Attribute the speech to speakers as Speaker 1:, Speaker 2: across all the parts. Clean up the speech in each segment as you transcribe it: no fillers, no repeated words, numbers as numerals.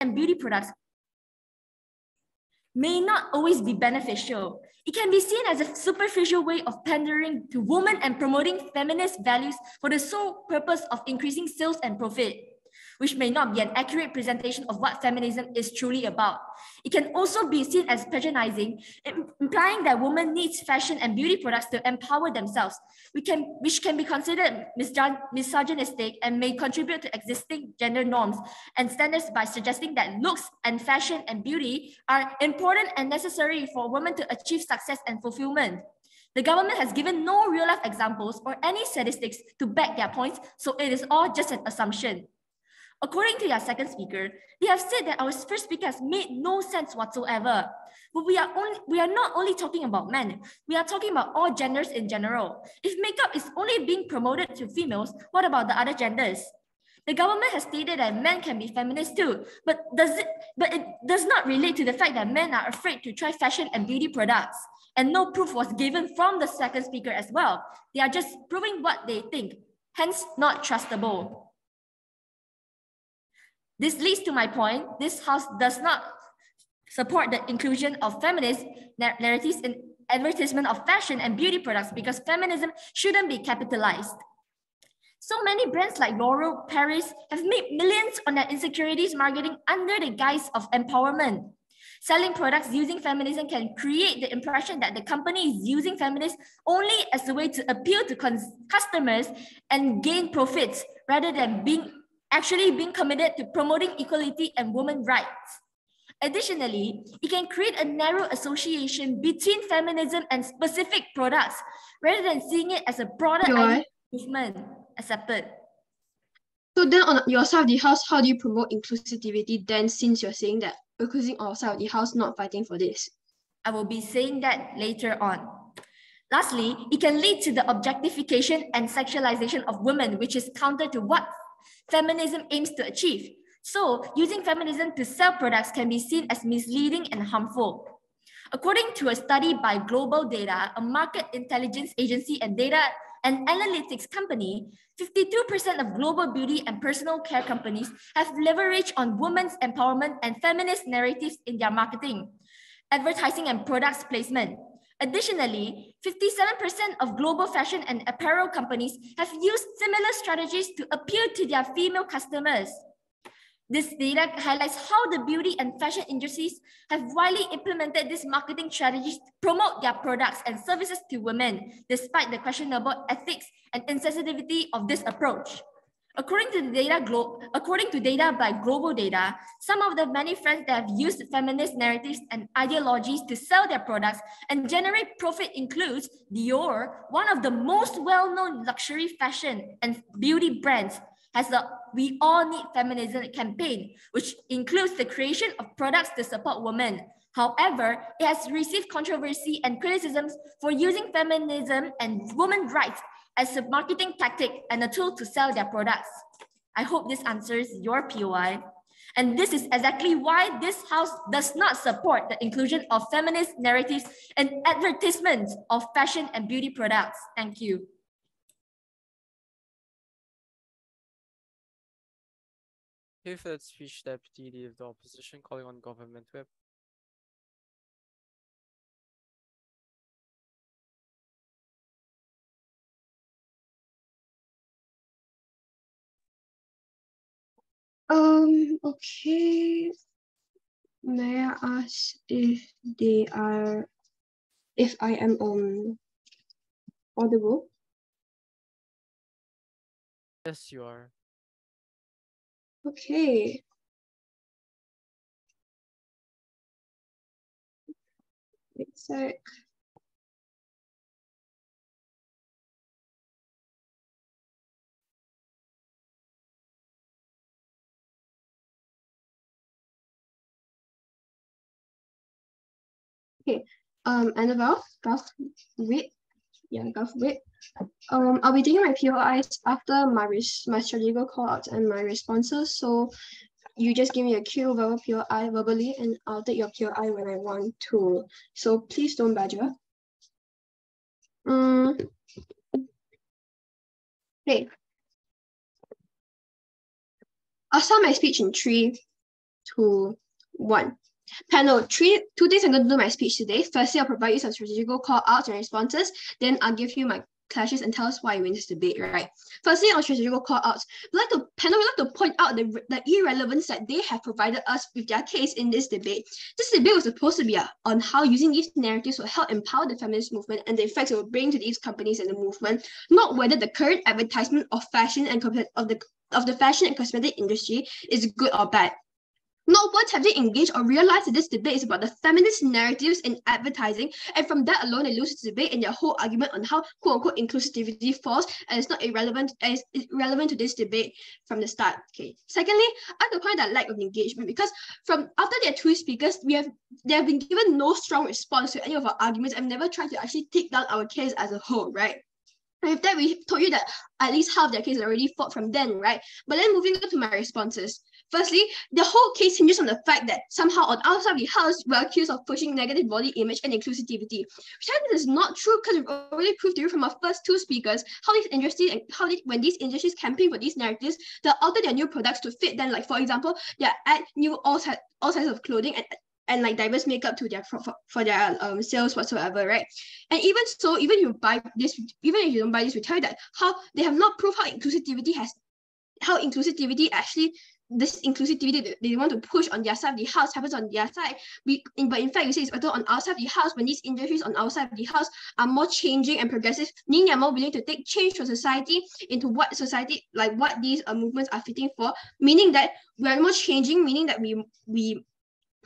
Speaker 1: and beauty products may not always be beneficial. It can be seen as a superficial way of pandering to women and promoting feminist values for the sole purpose of increasing sales and profit, which may not be an accurate presentation of what feminism is truly about. It can also be seen as patronizing, implying that women need fashion and beauty products to empower themselves, which can be considered misogynistic and may contribute to existing gender norms and standards by suggesting that looks and fashion and beauty are important and necessary for women to achieve success and fulfillment. The government has given no real-life examples or any statistics to back their points, so it is all just an assumption. According to your second speaker, they have said that our first speaker has made no sense whatsoever. But we are not only talking about men, we are talking about all genders in general. If makeup is only being promoted to females, what about the other genders? The government has stated that men can be feminists too, but it does not relate to the fact that men are afraid to try fashion and beauty products. And no proof was given from the second speaker as well. They are just proving what they think, hence not trustable. This leads to my point. This House does not support the inclusion of feminist narratives in advertisement of fashion and beauty products because feminism shouldn't be capitalized. So many brands like L'Oreal, Paris have made millions on their insecurities marketing under the guise of empowerment. Selling products using feminism can create the impression that the company is using feminism only as a way to appeal to customers and gain profits rather than actually being committed to promoting equality and women's rights. Additionally, it can create a narrow association between feminism and specific products rather than seeing it as a broader movement accepted.
Speaker 2: So then on your side of the house, how do you promote inclusivity then, since you're saying that accusing our side of the house not fighting for this?
Speaker 1: I will be saying that later on. Lastly, it can lead to the objectification and sexualization of women, which is counter to what feminism aims to achieve. So, using feminism to sell products can be seen as misleading and harmful. According to a study by Global Data, a market intelligence agency and data and analytics company, 52% of global beauty and personal care companies have leveraged on women's empowerment and feminist narratives in their marketing, advertising, and products placement. Additionally, 57% of global fashion and apparel companies have used similar strategies to appeal to their female customers. This data highlights how the beauty and fashion industries have widely implemented these marketing strategies to promote their products and services to women, despite the questionable ethics and insensitivity of this approach. According to data by Global Data, some of the many brands that have used feminist narratives and ideologies to sell their products and generate profit includes Dior, one of the most well-known luxury fashion and beauty brands, has the We All Need Feminism campaign, which includes the creation of products to support women. However, it has received controversy and criticisms for using feminism and women's rights as a marketing tactic and a tool to sell their products. I hope this answers your POI. And this is exactly why this House does not support the inclusion of feminist narratives and advertisements of fashion and beauty products. Thank you.
Speaker 3: If that speech, Deputy Leader of the Opposition, calling on Government Whip.
Speaker 2: Okay. May I ask if I am audible?
Speaker 3: Yes, you are.
Speaker 2: Okay. Wait a sec. Okay. Annabelle, Gulf, wait. Yeah, Gulf, wait. I'll be taking my POIs after my strategical callouts and my responses. So you just give me a cue verbal POI verbally, and I'll take your POI when I want to. So please don't badger. Okay. I'll start my speech in 3, 2, 1. Panel 3, 2 things I'm going to do my speech today. Firstly, I'll provide you some strategical call outs and responses. Then I'll give you my clashes and tell us why you win this debate, right? Firstly, on strategical call outs, we'd like to point out the irrelevance that they have provided us with their case in this debate. This debate was supposed to be on how using these narratives will help empower the feminist movement and the effects it will bring to these companies and the movement, not whether the current advertisement of fashion and of the fashion and cosmetic industry is good or bad. Not once have they engaged or realized that this debate is about the feminist narratives in advertising, and from that alone, they lose the debate in their whole argument on how quote-unquote inclusivity falls and it's not irrelevant to this debate from the start. Okay. Secondly, I have to point that lack of engagement because from after their two speakers, they have been given no strong response to any of our arguments and never tried to actually take down our case as a whole, right? With that, we told you that at least half their case already fought from then, right? But then moving on to my responses. Firstly, the whole case hinges on the fact that somehow on our side of the house, we're accused of pushing negative body image and inclusivity, which I think is not true because we've already proved to you from our first two speakers how these industries and when these industries campaign for these narratives, they'll alter their new products to fit them. Like for example, they add new all sizes of clothing and like diverse makeup to their for their sales whatsoever, right? And even so, even if you don't buy this, we tell you that how they have not proved how inclusivity actually this inclusivity that they want to push on their side of the house happens on their side. But in fact, we say it's better on our side of the house when these industries on our side of the house are more changing and progressive, meaning they're more willing to take change from society into what society, like what these movements are fitting for, meaning that we're more changing, meaning that we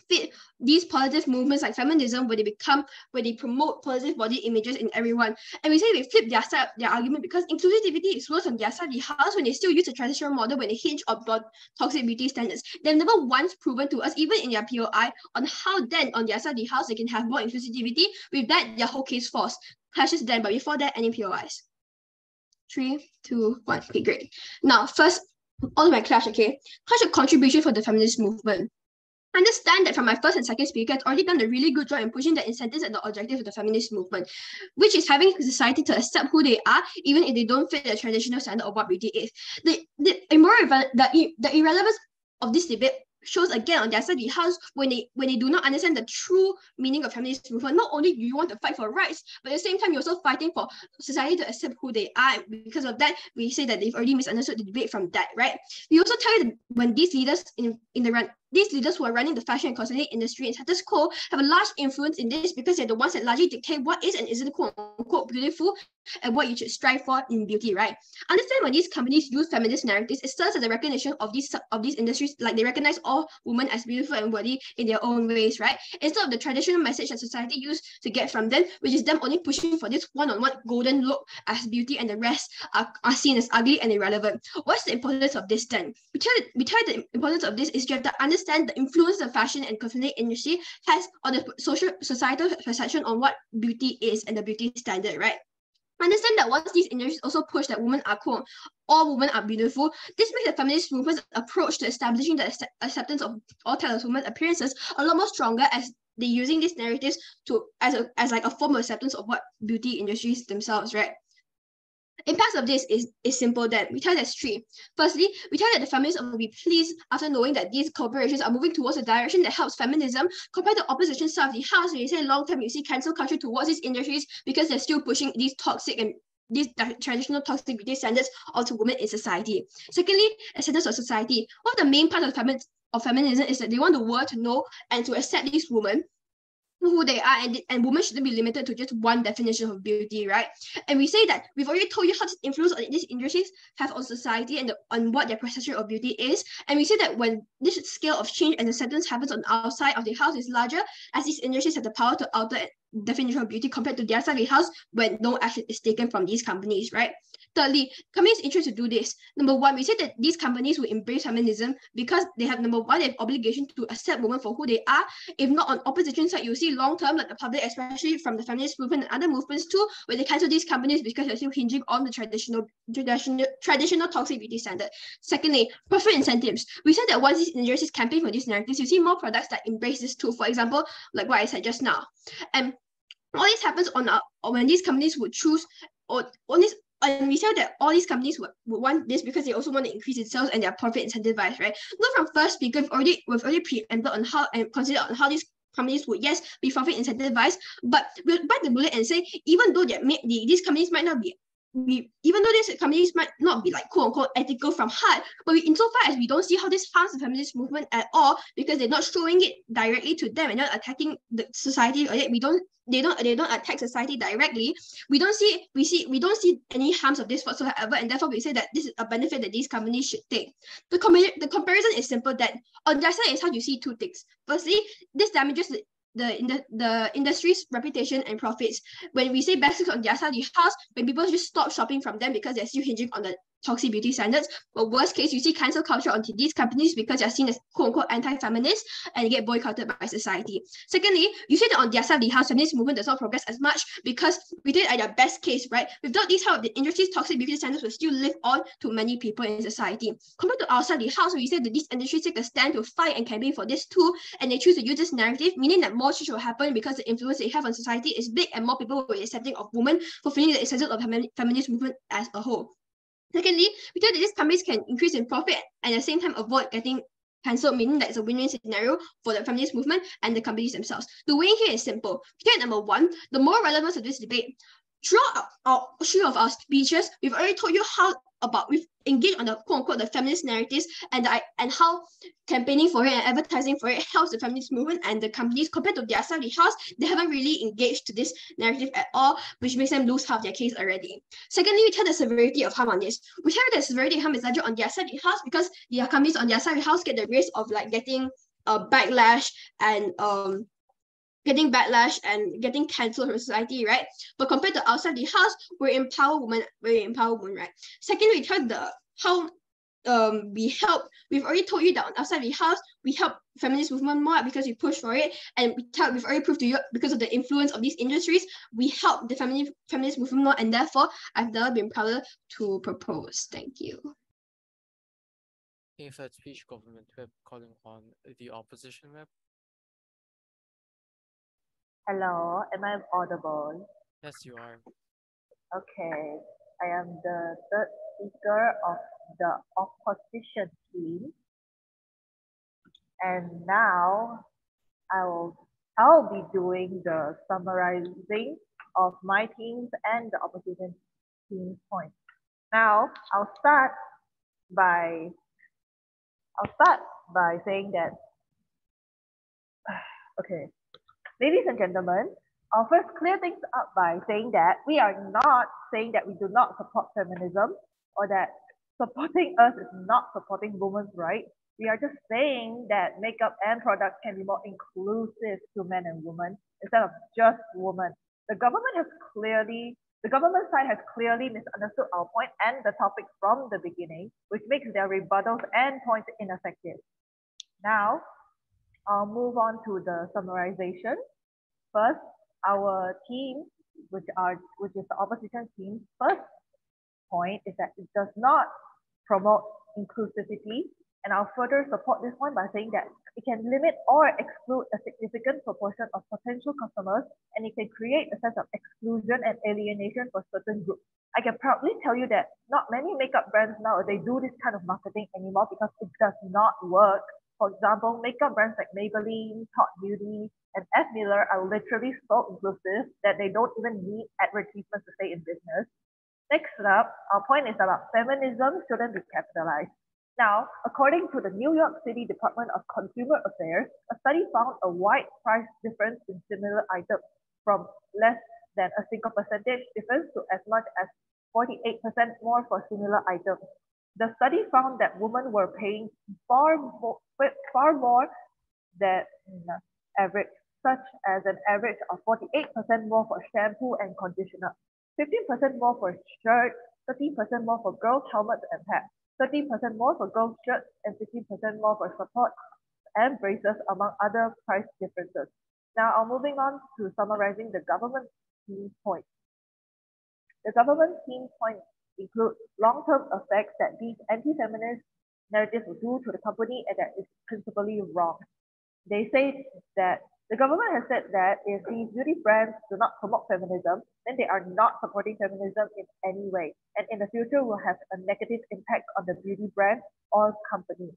Speaker 2: fit these positive movements like feminism where they promote positive body images in everyone. And we say they flip their argument because inclusivity is worse on their side of the house when they still use the traditional model when they hinge on toxic beauty standards. They've never once proven to us, even in their POI, on how then on their side of the house they can have more inclusivity. With that, their whole case falls. Clashes then, but before that, any POIs? 3, 2, 1. Okay, great. Now, first, on my clash, okay? Clash of contribution for the feminist movement. Understand that from my first and second speaker, it's already done a really good job in pushing the incentives and the objectives of the feminist movement, which is having society to accept who they are, even if they don't fit the traditional standard of what beauty is. The irrelevance of this debate shows again on their side of the house when they do not understand the true meaning of feminist movement. Not only do you want to fight for rights, but at the same time you're also fighting for society to accept who they are. Because of that, we say that they've already misunderstood the debate from that, right? We also tell you that when these leaders these leaders who are running the fashion and cosmetic industry in status quo have a large influence in this because they're the ones that largely dictate what is and isn't quote unquote beautiful and what you should strive for in beauty, right? Understand when these companies use feminist narratives, it serves as a recognition of these industries, like they recognize all women as beautiful and worthy in their own ways, right? Instead of the traditional message that society used to get from them, which is them only pushing for this one-on-one golden look as beauty and the rest are seen as ugly and irrelevant. What's the importance of this then? We tell the importance of this is you have to understand the influence the fashion and cosmetic industry has on the societal perception on what beauty is and the beauty standard, right? Understand that once these industries also push that women are quote, all women are beautiful, this makes the feminist movement's approach to establishing the acceptance of all types of women's appearances a lot more stronger as they're using these narratives as like a form of acceptance of what beauty industries themselves, right? Impacts of this is simple then. We tell that's three. Firstly, we tell that the feminists will be pleased after knowing that these corporations are moving towards a direction that helps feminism compared to opposition side of the house. When you say long term, you see cancel culture towards these industries because they're still pushing these toxic and these traditional toxic beauty standards onto women in society. Secondly, acceptance of society. One of the main parts of feminism is that they want the world to know and to accept these women who they are, and women shouldn't be limited to just one definition of beauty, right? And we say that we've already told you how this influence on these industries have on society and on what their perception of beauty is. And we say that when this scale of change and acceptance happens on our side of the house is larger, as these industries have the power to alter definition of beauty compared to their side of the house when no action is taken from these companies, right? Thirdly, companies' interest to do this. Number one, we said that these companies will embrace feminism because they have, number one, they have obligation to accept women for who they are. If not on opposition side, you see long term, like the public, especially from the feminist movement and other movements too, where they cancel these companies because they're still hinging on the traditional toxic beauty standard. Secondly, profit incentives. We said that once these industries campaign for these narratives, you see more products that embrace this too. For example, like what I said just now. And all this happens on when these companies would choose, or and we said that all these companies would want this because they also want to increase its sales and their profit incentivized, right? Not from first speaker, we've already preempted on how and considered on how these companies would, yes, be profit incentivized, but we'll bite the bullet and say, even though these companies might not be even though these companies might not be like quote unquote ethical from heart, but insofar as we don't see how this harms the feminist movement at all, because they're not showing it directly to them and not attacking the society, or yet they don't attack society directly. We don't see any harms of this whatsoever, and therefore we say that this is a benefit that these companies should take. The comparison is simple, that on their side is how you see two things. Firstly, this damages the industry's reputation and profits. When we say basics on their side of the house, when people just stop shopping from them because they're still hinging on the toxic beauty standards. But worst case, you see cancel culture onto these companies because they're seen as quote unquote anti-feminist and get boycotted by society. Secondly, you say that on their side of the house, feminist movement does not progress as much because we did at their best case, right? Without these help, the industry's toxic beauty standards will still live on to many people in society. Compared to our side of the house, we say that these industries take a stand to fight and campaign for this too, and they choose to use this narrative, meaning that more change will happen because the influence they have on society is big and more people will be accepting of women, fulfilling the essence of the feminist movement as a whole. Secondly, we thought that these companies can increase in profit and at the same time avoid getting cancelled, meaning that it's a win-win scenario for the feminist movement and the companies themselves. The way here is simple. Point number one, the more relevance of this debate. Throughout our few of our speeches, we've already told you we've engaged on the quote-unquote the feminist narratives and how campaigning for it and advertising for it helps the feminist movement, and the companies compared to their side of the house, they haven't really engaged to this narrative at all, which makes them lose half their case already. Secondly, we tell the severity of harm on this. We tell the severity of harm is larger on their side of the house because the companies on their side of the house get the risk of like getting a backlash and getting cancelled from society, right? But compared to outside the house, we empower women, right? Second, we tell how we've already told you that on outside the house, we help feminist movement more because we push for it, and we've already proved to you because of the influence of these industries, we help the feminist movement more, and therefore I've never been prouder to propose. Thank you.
Speaker 3: If that speech government web calling on the opposition web.
Speaker 4: Hello, am I audible?
Speaker 3: Yes, you are.
Speaker 4: Okay, I am the third speaker of the opposition team, and now I'll be doing the summarizing of my team's and the opposition team's points. Now I'll start by saying that okay. Ladies and gentlemen, I'll first clear things up by saying that we are not saying that we do not support feminism or that supporting us is not supporting women's rights. We are just saying that makeup and products can be more inclusive to men and women instead of just women. The government side has clearly misunderstood our point and the topic from the beginning, which makes their rebuttals and points ineffective. Now, I'll move on to the summarization. First, our team, which is the opposition team's first point, is that it does not promote inclusivity, and I'll further support this one by saying that it can limit or exclude a significant proportion of potential customers, and it can create a sense of exclusion and alienation for certain groups. I can proudly tell you that not many makeup brands nowadays do this kind of marketing anymore because it does not work. For example, makeup brands like Maybelline, Tarte Beauty, and F. Miller are literally so inclusive that they don't even need advertisements to stay in business. Next up, our point is about feminism shouldn't be capitalized. Now, according to the New York City Department of Consumer Affairs, a study found a wide price difference in similar items from less than a single percentage difference to as much as 48% more for similar items. The study found that women were paying far more than average, such as an average of 48% more for shampoo and conditioner, 15% more for shirts, 13% more for girls' helmets and pads, 13% more for girls' shirts, and 15% more for support and braces, among other price differences. Now, moving on to summarizing the government team's points. The government team's points include long-term effects that these anti-feminist narratives will do to the company and that is principally wrong. They say that The government has said that if these beauty brands do not promote feminism, then they are not supporting feminism in any way. And in the future will have a negative impact on the beauty brand or company.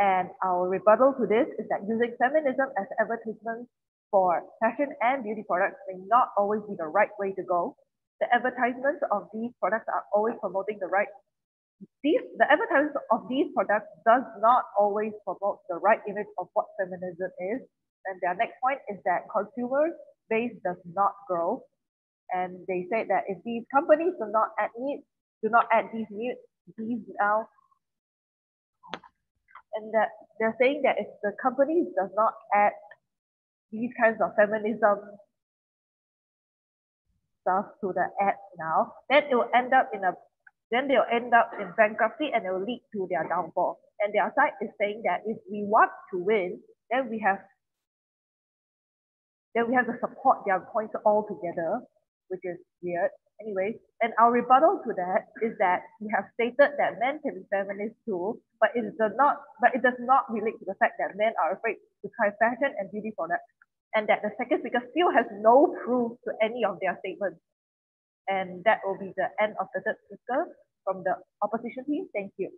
Speaker 4: And our rebuttal to this is that using feminism as advertisements for fashion and beauty products may not always be the right way to go. The advertisements of these products are always promoting the advertisements of these products does not always promote the right image of what feminism is. And their next point is that consumer base does not grow. And they say that if these companies do not add these now, and that they're saying that if the companies does not add these kinds of feminism stuff to the ads now, then it will end up they'll end up in bankruptcy and it will lead to their downfall. And their side is saying that if we want to win, then we have to support their points all together, which is weird. Anyway, and our rebuttal to that is that we have stated that men can be feminist too, but it does not relate to the fact that men are afraid to try fashion and beauty products, and that the second speaker still has no proof to any of their statements. And that will be the end of the third speaker from the opposition team. Thank you.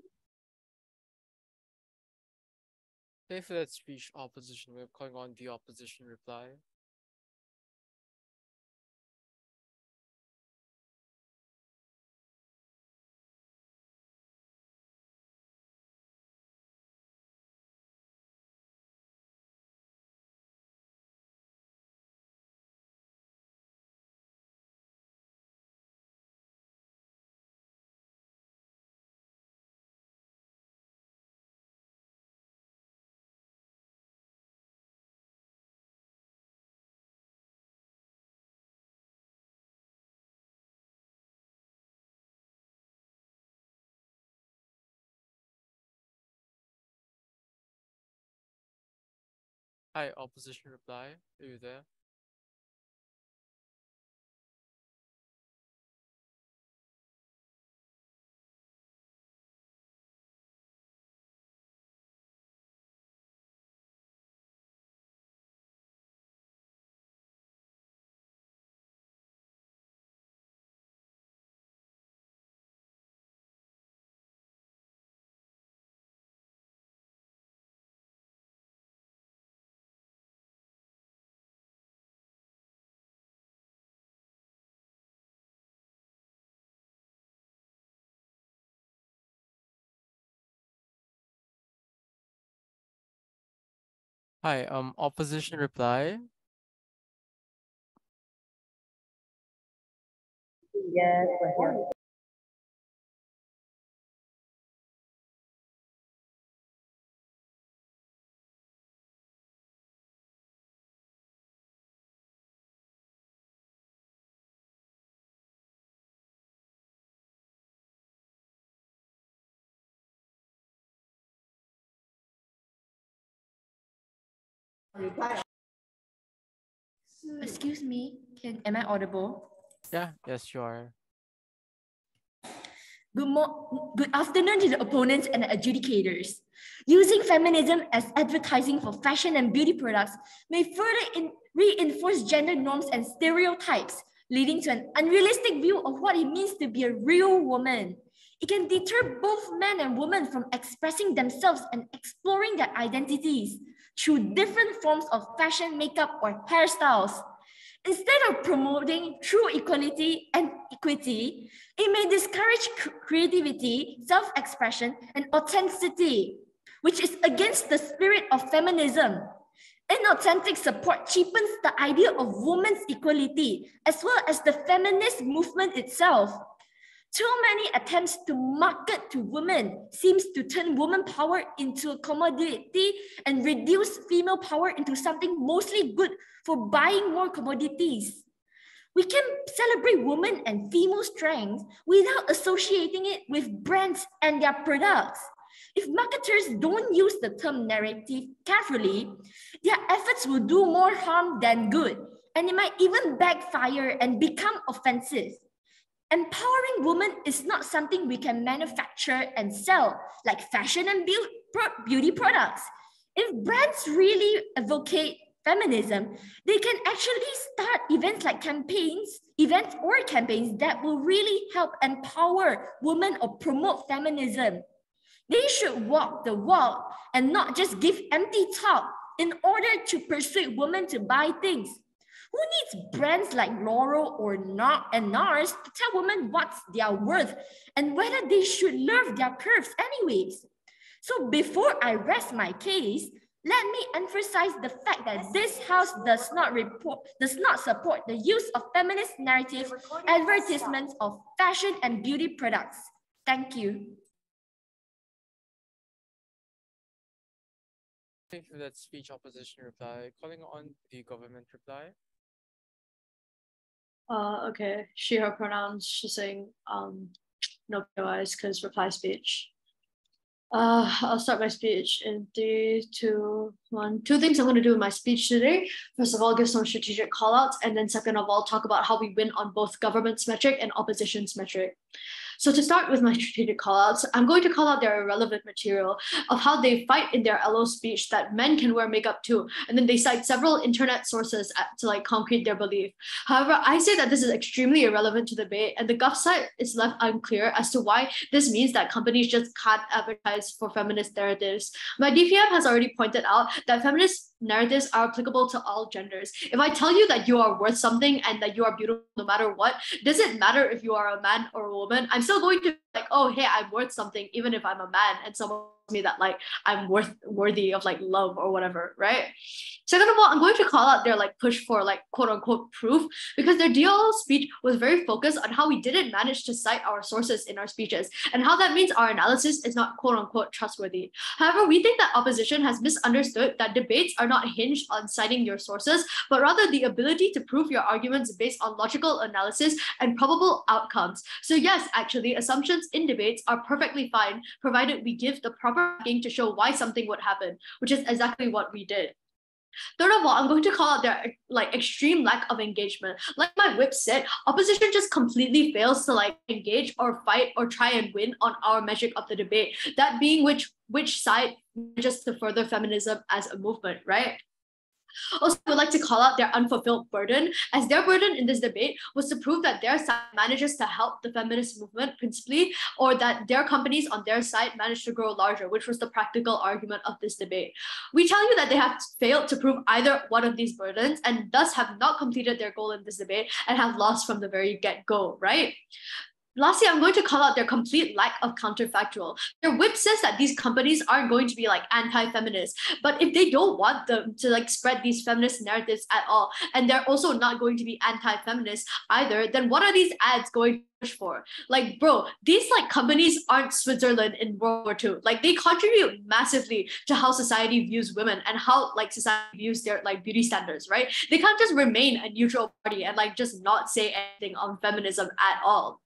Speaker 3: Okay, for that speech, opposition, we're calling on the opposition reply. Hi, opposition reply. Are you there? Hi, opposition reply.
Speaker 4: Yes, we're here.
Speaker 1: Excuse me, am I audible?
Speaker 3: Yeah, yes, you are.
Speaker 1: Good afternoon to the opponents and the adjudicators. Using feminism as advertising for fashion and beauty products may further reinforce gender norms and stereotypes, leading to an unrealistic view of what it means to be a real woman. It can deter both men and women from expressing themselves and exploring their identities through different forms of fashion, makeup, or hairstyles. Instead of promoting true equality and equity, it may discourage creativity, self-expression, and authenticity, which is against the spirit of feminism. Inauthentic support cheapens the idea of women's equality, as well as the feminist movement itself. Too many attempts to market to women seems to turn woman power into a commodity and reduce female power into something mostly good for buying more commodities. We can celebrate women and female strength without associating it with brands and their products. If marketers don't use the term narrative carefully, their efforts will do more harm than good, and it might even backfire and become offensive. Empowering women is not something we can manufacture and sell like fashion and beauty products. If brands really advocate feminism, they can actually start events or campaigns that will really help empower women or promote feminism. They should walk the walk and not just give empty talk in order to persuade women to buy things. Who needs brands like L'Oreal or NARS to tell women what's their worth and whether they should love their curves anyways? So before I rest my case, let me emphasize the fact that this house does not support the use of feminist narrative advertisements of fashion and beauty products. Thank you.
Speaker 3: Thank you for that speech opposition reply. Calling on the government reply.
Speaker 5: Okay, she, her pronouns, she's saying no POIs because reply speech. I'll start my speech in 3, 2, 1. Two things I'm going to do in my speech today. First of all, give some strategic callouts, and then second of all, talk about how we win on both government's metric and opposition's metric. So to start with my strategic callouts, I'm going to call out their irrelevant material of how they fight in their LO speech that men can wear makeup too, and then they cite several internet sources to like concrete their belief. However, I say that this is extremely irrelevant to the debate, and the Gov side is left unclear as to why this means that companies just can't advertise for feminist narratives. My DPM has already pointed out that feminist narratives are applicable to all genders. If I tell you that you are worth something and that you are beautiful no matter what, does it matter if you are a man or a woman? I'm still going to be like, oh, hey, I'm worth something, even if I'm a man and someone tells me that like I'm worthy of like love or whatever, right? Second of all, I'm going to call out their like push for like quote unquote proof, because their DLL speech was very focused on how we didn't manage to cite our sources in our speeches and how that means our analysis is not quote unquote trustworthy. However, we think that opposition has misunderstood that debates are not hinged on citing your sources, but rather the ability to prove your arguments based on logical analysis and probable outcomes. So yes, actually, assumptions in debates are perfectly fine, provided we give the proper backing to show why something would happen, which is exactly what we did. Third of all, I'm going to call out their like extreme lack of engagement. Like my whip said, opposition just completely fails to like engage or fight or try and win on our metric of the debate. That being which side just to further feminism as a movement, right? Also, I would like to call out their unfulfilled burden, as their burden in this debate was to prove that their side manages to help the feminist movement principally, or that their companies on their side managed to grow larger, which was the practical argument of this debate. We tell you that they have failed to prove either one of these burdens and thus have not completed their goal in this debate and have lost from the very get-go, right? Lastly, I'm going to call out their complete lack of counterfactual. Their whip says that these companies aren't going to be like anti-feminist, but if they don't want them to like spread these feminist narratives at all, and they're also not going to be anti-feminist either, then what are these ads going to push for? Like, bro, these like companies aren't Switzerland in World War II. Like, they contribute massively to how society views women and how like society views their like beauty standards, right? They can't just remain a neutral party and like just not say anything on feminism at all.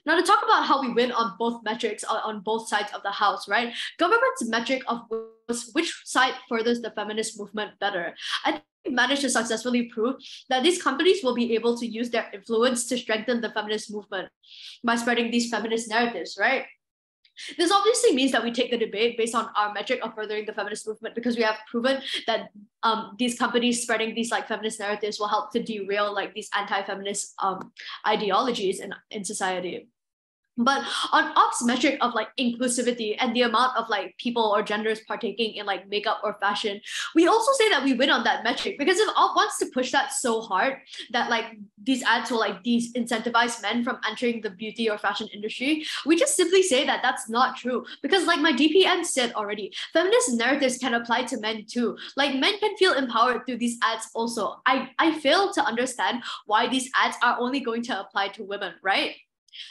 Speaker 5: Now, to talk about how we win on both metrics on both sides of the house, right? Government's metric of which side furthers the feminist movement better. I think we managed to successfully prove that these companies will be able to use their influence to strengthen the feminist movement by spreading these feminist narratives, right? This obviously means that we take the debate based on our metric of furthering the feminist movement, because we have proven that these companies spreading these like feminist narratives will help to derail like these anti-feminist ideologies in society. But on ops metric of like inclusivity and the amount of like people or genders partaking in like makeup or fashion, we also say that we win on that metric, because if op wants to push that so hard that like these ads will like disincentivize men from entering the beauty or fashion industry, we just simply say that that's not true. Because like my DPM said already, feminist narratives can apply to men too. Like, men can feel empowered through these ads also. I fail to understand why these ads are only going to apply to women, right?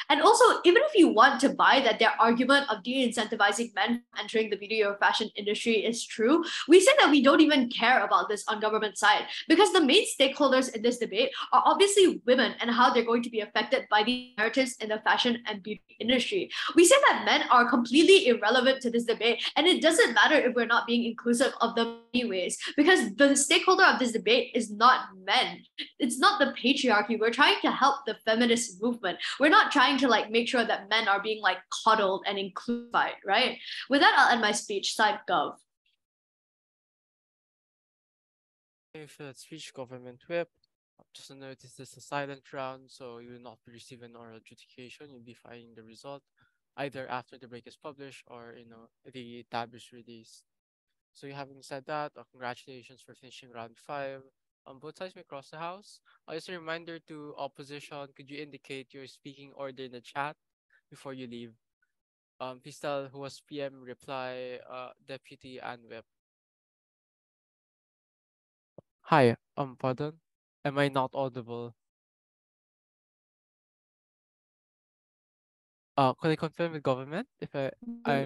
Speaker 5: And also, even if you want to buy that their argument of de-incentivizing men entering the beauty or fashion industry is true, we say that we don't even care about this on government side, because the main stakeholders in this debate are obviously women and how they're going to be affected by the narratives in the fashion and beauty industry. We say that men are completely irrelevant to this debate, and it doesn't matter if we're not being inclusive of them anyways, because the stakeholder of this debate is not men. It's not the patriarchy. We're trying to help the feminist movement. We're not trying to like make sure that men are being like coddled and included, right? With that, I'll end my speech. Side Gov.
Speaker 3: If it's speech government whip, just a note, this is a silent round, so you will not be receiving an oral adjudication. You'll be finding the result either after the break is published or the tab is released. So you having said that, congratulations for finishing round 5. Both sides may cross the house. Just a reminder to opposition, could you indicate your speaking order in the chat before you leave? Please tell who was PM, reply, deputy, and whip. Hi, pardon? Am I not audible? Could I confirm with government if I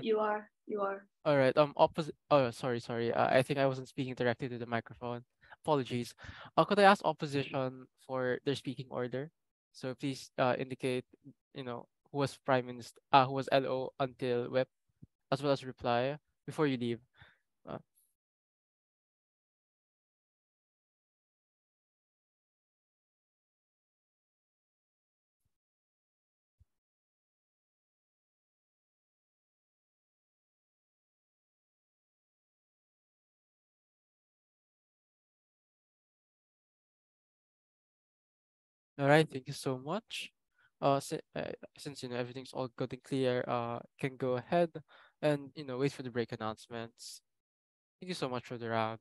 Speaker 5: You are. You are.
Speaker 3: all right. Opposite. Oh, sorry. I think I wasn't speaking directly to the microphone. Apologies. Could I ask opposition for their speaking order? So please, indicate, who was prime minister, who was LO until whip, as well as reply before you leave. Uh, all right. Thank you so much. Since everything's all good and clear, can go ahead and wait for the break announcements. Thank you so much for the round.